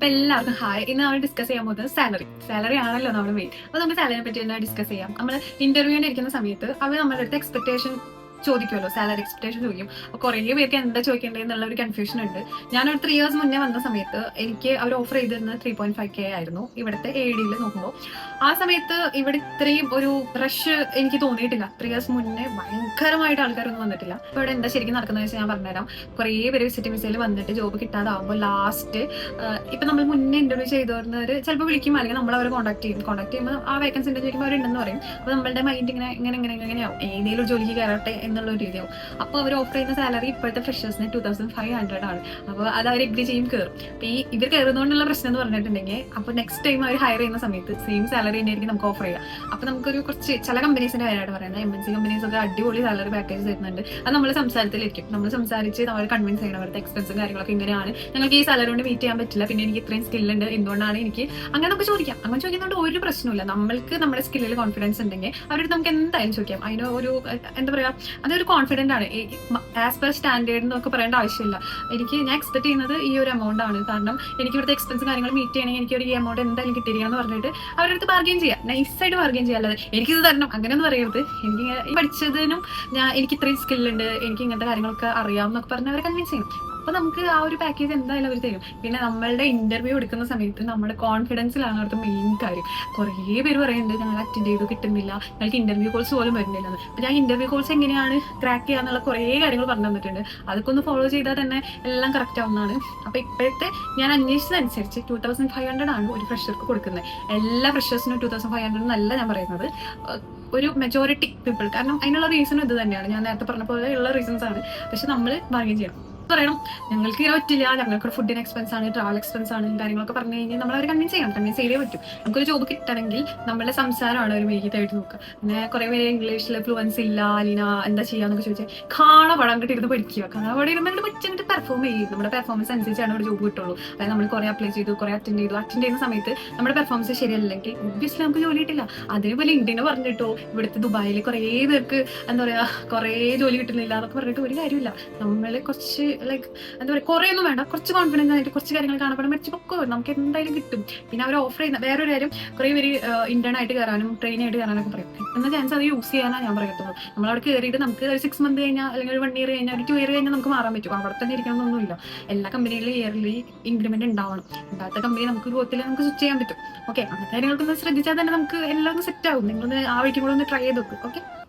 അപ്പൊ എല്ലാവർക്കും ഹായ്. ഇന്ന് നമ്മൾ ഡിസ്കസ് ചെയ്യാൻ പോകുന്നത് സാലറി ആണല്ലോ നമ്മുടെ മെയിൻ. അപ്പൊ നമുക്ക് സാലറിനെ പറ്റി തന്നെ ഡിസ്കസ് ചെയ്യാം. നമ്മൾ ഇന്റർവ്യൂവിന് ഇരിക്കുന്ന സമയത്ത് അവർ നമ്മളുടെ അടുത്ത് എക്സ്പെക്ടേഷൻ ചോദിക്കുമല്ലോ, സാലറി എക്സ്പെക്ടേഷൻ ചോദിക്കും. അപ്പൊ കുറേ പേർക്ക് എന്താ ചോദിക്കേണ്ടത് എന്നുള്ള ഒരു കൺഫ്യൂഷൻ ഉണ്ട്. ഞാനൊരു 3 years മുന്നേ വന്ന സമയത്ത് എനിക്ക് അവർ ഓഫർ ചെയ്തിരുന്നത് 3.5K ആയിരുന്നു ഇവിടുത്തെ AD നോക്കുമ്പോൾ. ആ സമയത്ത് ഇവിടെ ഇത്രയും ഒരു റഷ് എനിക്ക് തോന്നിയിട്ടില്ല. 3 years മുന്നേ ഭയങ്കരമായിട്ട് ആൾക്കാരൊന്നും വന്നിട്ടില്ല. അപ്പൊ ഇവിടെ എന്താ ശരിക്കും നടക്കുന്നത് വെച്ചാൽ ഞാൻ പറഞ്ഞുതരാം. കുറേ പേര് വിസിറ്റ് വിസയിൽ വന്നിട്ട് ജോബ് കിട്ടാതാവുമ്പോൾ ലാസ്റ്റ് ഇപ്പൊ നമ്മൾ മുന്നേ ഇന്റർവ്യൂ ചെയ്തവർ ചിലപ്പോൾ വിളിക്കും, അല്ലെങ്കിൽ നമ്മൾ അവരെ കോൺടാക്ട് ചെയ്യുമ്പോൾ ആ വേക്കൻസി ഉണ്ടെന്ന് ചോദിക്കുമ്പോൾ അവരുണ്ടെന്ന് പറയും. അപ്പൊ നമ്മളുടെ മൈൻഡ് എങ്ങനെയാവും, ഏതെങ്കിലും ഒരു ജോലിക്ക് കയറട്ടെ എന്നുള്ള ഒരു രീതിയാവും. അപ്പോൾ അവർ ഓഫർ ചെയ്യുന്ന സാലറി ഇപ്പോഴത്തെ ഫ്രഷേഴ്സിന് 2500 ആണ്. അപ്പോൾ അത് അവർ എഗ്രി ചെയ്യും, കയറും. അപ്പൊ ഇവർ കയറുന്നതുകൊണ്ടുള്ള പ്രശ്നം എന്ന് പറഞ്ഞിട്ടുണ്ടെങ്കിൽ അപ്പോൾ നെക്സ്റ്റ് ടൈം അവർ ഹയർ ചെയ്യുന്ന സമയത്ത് സെയിം സാലറി തന്നെയായിരിക്കും നമുക്ക് ഓഫർ ചെയ്യുക. അപ്പൊ നമുക്കൊരു കുറച്ച് ചില കമ്പനീസിന്റെ കാര്യമായിട്ട് പറയുന്നത് MNC കമ്പനീസ് ഒക്കെ അടിപൊളി സാലറി പാക്കേജ് തരുന്നുണ്ട്. അത് നമ്മൾ സംസാരത്തിലിരിക്കും. നമ്മൾ സംസാരിച്ച് നമ്മൾ കൺവിൻസ് ചെയ്യണം അവരുടെ എക്സ്പെൻസും കാര്യങ്ങളൊക്കെ ഇങ്ങനെയാണ്, ഞങ്ങൾക്ക് ഈ സാലറി കൊണ്ട് മീറ്റ് ചെയ്യാൻ പറ്റില്ല, പിന്നെ എനിക്ക് ഇത്രയും സ്കില്ലുണ്ട്, എന്തുകൊണ്ടാണ് എനിക്ക് അങ്ങനെ നമുക്ക് ചോദിക്കാം. അങ്ങനെ ചോദിക്കുന്നതുകൊണ്ട് ഒരു പ്രശ്നമില്ല. നമ്മൾക്ക് നമ്മുടെ സ്കില്ലിൽ കോൺഫിഡൻസ് ഉണ്ടെങ്കിൽ അവരുടെ നമുക്ക് എന്തായാലും ചോദിക്കാം. അതിന് ഒരു എന്താ പറയാ, അതൊരു കോൺഫിഡന്റ് ആണ്. ആസ് പെർ സ്റ്റാൻഡേർഡ് എന്നൊക്കെ പറയേണ്ട ആവശ്യമില്ല. ഞാൻ എക്സ്പെക്ട് ചെയ്യുന്നത് ഈ ഒരു എമൗണ്ട് ആണ്, കാരണം എനിക്ക് ഇവിടുത്തെ എക്സ്പെൻസ് കാര്യങ്ങൾ മീറ്റ് ചെയ്യണമെങ്കിൽ എനിക്ക് ഒരു ഈ എമൗണ്ട് എന്തായാലും കിട്ടിയിരിക്കണം എന്ന് പറഞ്ഞിട്ട് അവരുടെ അടുത്ത് ബാർഗെയിൻ ചെയ്യാം, നൈസായിട്ട് ബാർഗെയിൻ ചെയ്യാം. അല്ലാതെ എനിക്കിത് തരണം അങ്ങനെയൊന്നും പറയരുത്. എനിക്ക് പഠിച്ചതിനും എനിക്ക് ഇത്രയും സ്കില്ലുണ്ട്, എനിക്ക് ഇങ്ങനത്തെ കാര്യങ്ങളൊക്കെ അറിയാം എന്നൊക്കെ പറഞ്ഞ് അവരെ കൺവിൻസ് ചെയ്യണം. അപ്പൊ നമുക്ക് ആ ഒരു പാക്കേജ് എന്തായാലും അവർ തരും. പിന്നെ നമ്മളുടെ ഇന്റർവ്യൂ എടുക്കുന്ന സമയത്ത് നമ്മുടെ കോൺഫിഡൻസിലാണ് അവർക്ക് മെയിൻ കാര്യം. കുറേ പേര് പറയുന്നുണ്ട് ഞങ്ങൾ അറ്റൻഡ് ചെയ്തു കിട്ടുന്നില്ല, ഞങ്ങൾക്ക് ഇന്റർവ്യൂ കോഴ്സ് പോലും വരുന്നില്ല എന്ന്. അപ്പൊ ഞാൻ ഇന്റർവ്യൂ കോഴ്സ് എങ്ങനെയാണ് ക്രാക്ക് ചെയ്യാന്നുള്ള കുറേ കാര്യങ്ങൾ പറഞ്ഞു തന്നിട്ടുണ്ട്. അതൊക്കെ ഒന്ന് ഫോളോ ചെയ്താൽ തന്നെ എല്ലാം കറക്റ്റ് ആവുന്നതാണ്. അപ്പൊ ഇപ്പോഴത്തെ ഞാൻ അന്വേഷിച്ചതനുസരിച്ച് 2500 ആണ് ഒരു ഫ്രഷർക്ക് കൊടുക്കുന്നത്. എല്ലാ ഫ്രഷേഴ്സിനും 2500 എന്നല്ല ഞാൻ പറയുന്നത്, ഒരു മെജോറിറ്റി പീപ്പിൾ. കാരണം അതിനുള്ള റീസൺ ഇത് തന്നെയാണ്, ഞാൻ നേരത്തെ പറഞ്ഞ പോലെ ഉള്ള റീസൺസ് ആണ്. പക്ഷെ നമ്മൾ ബാർഗെയിൻ ചെയ്യണം, പറയണം ഞങ്ങൾക്ക് ഇങ്ങനെ പറ്റില്ല, ഞങ്ങൾക്ക് ഫുഡിന് എക്സ്പെൻസ് ആണ്, ട്രാവൽ എക്സ്പെൻസ് ആണ്, കാര്യങ്ങളൊക്കെ പറഞ്ഞു കഴിഞ്ഞാൽ നമ്മൾ അവർ കൺവിൻസ് ചെയ്തേ പറ്റും. നമുക്കൊരു ജോബ് കിട്ടണമെങ്കിൽ നമ്മുടെ സംസാരമാണ് ഒരു മെയിനായിട്ട് നോക്കുക. പിന്നെ കുറെ പേര് ഇംഗ്ലീഷിൽ ഫ്ലുവൻസ് ഇല്ല, അല്ലെങ്കിൽ എന്താ ചെയ്യാന്നൊക്കെ ചോദിച്ചാൽ പടം കിട്ടിയിരുന്ന് പഠിക്കുക. പടം ഇരുന്നിട്ട് പഠിച്ചിട്ട് പെർഫോം ചെയ്യും. നമ്മുടെ പെർഫോമൻസ് അനുസരിച്ചാണ് ഒരു ജോബ് കിട്ടുള്ളൂ. അതായത് നമ്മൾ കുറെ അപ്ലൈ ചെയ്തു, കുറെ അറ്റൻഡ് ചെയ്യുന്ന സമയത്ത് നമ്മുടെ പെർഫോമൻസ് ശരിയല്ലെങ്കിൽ ഒബ്വിയസ്ലി നമുക്ക് ജോലി കിട്ടില്ല. അതേപോലെ ഇന്ത്യനെ പറഞ്ഞിട്ടോ ഇവിടുത്തെ ദുബായിൽ കുറേ പേർക്ക് എന്താ പറയാ കുറേ ജോലി കിട്ടുന്നില്ല എന്നൊക്കെ പറഞ്ഞിട്ട് ഒരു കാര്യമില്ല. നമ്മൾ കുറച്ച് ലൈക്ക് എന്താ പറയുക, കുറേ ഒന്നും വേണ്ട, കുറച്ച് കോൺഫിഡൻസ് ആയിട്ട് കുറച്ച് കാര്യങ്ങൾ കാണപ്പെടാൻ മെച്ച് പൊക്കോ നമുക്ക് എന്തായാലും കിട്ടും. പിന്നെ അവർ ഓഫർ ചെയ്യുന്ന വേറൊരു കാര്യം, കുറേ പേര് ഇന്റേൺ ആയിട്ട് കയറാനും ട്രെയിൻ ആയിട്ട് കയറാനൊക്കെ പറയും. എന്ന ചാൻസ് അത് യൂസ് ചെയ്യാനാണ് ഞാൻ പറയത്തുള്ളൂ. നമ്മളവിടെ കയറിയിട്ട് നമുക്ക് ഒരു 6 months കഴിഞ്ഞാൽ, അല്ലെങ്കിൽ ഒരു 1 year കഴിഞ്ഞാൽ, ഒരു 2 year കഴിഞ്ഞാൽ നമുക്ക് മാറാൻ പറ്റും. അവിടെ തന്നെ ഇരിക്കണമെന്നൊന്നുമില്ല. എല്ലാ കമ്പനികളിലും ഇയർലി ഇൻക്രിമെന്റ് ഉണ്ടാവണം. ഉണ്ടാത്ത കമ്പനി നമുക്ക് ഗ്രോത്തിൽ നമുക്ക് സ്വിച്ച് ചെയ്യാൻ പറ്റും. ഓക്കെ, അങ്ങനത്തെ കാര്യങ്ങൾക്കൊന്ന് ശ്രദ്ധിച്ചാൽ തന്നെ നമുക്ക് എല്ലാം സെറ്റ് ആവും. നിങ്ങളൊന്ന് ആ വഴിക്ക് കൂടെ ഒന്ന് ട്രൈ ചെയ്ത് നോക്കും. ഓക്കെ.